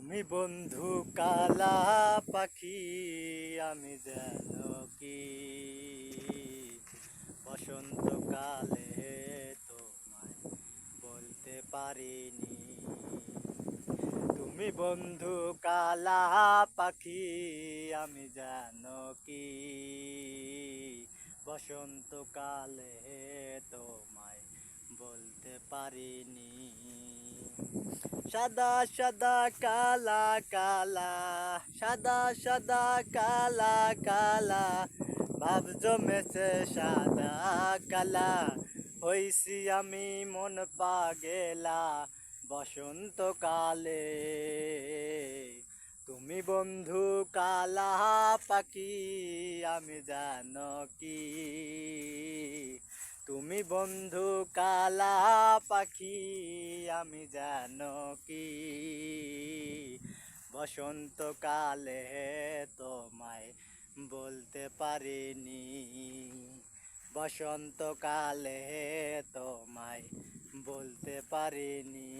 তুমি বন্ধু কালা পাখি, আমি যেন কি বসন্তকালে তোমায় বলতে পারিনি। তুমি বন্ধু কালা পাখি, আমি যেন কি বসন্তকালে তোমায় বলতে পারিনি। সাদা সাদা কালা কালা, সাদা সাদা কালা কালা, ভাব জমেছে সাদা কালা, হইছি আমি মন পাগেলা বসন্তকালে। তুমি বন্ধু কালা পাখি, আমি জানো কি তুমি বন্ধু কালা পাখি, আমি জানো কি বসন্তকালে তোমায় বলতে পারিনি। বসন্তকালে তোমায় বলতে পারিনি।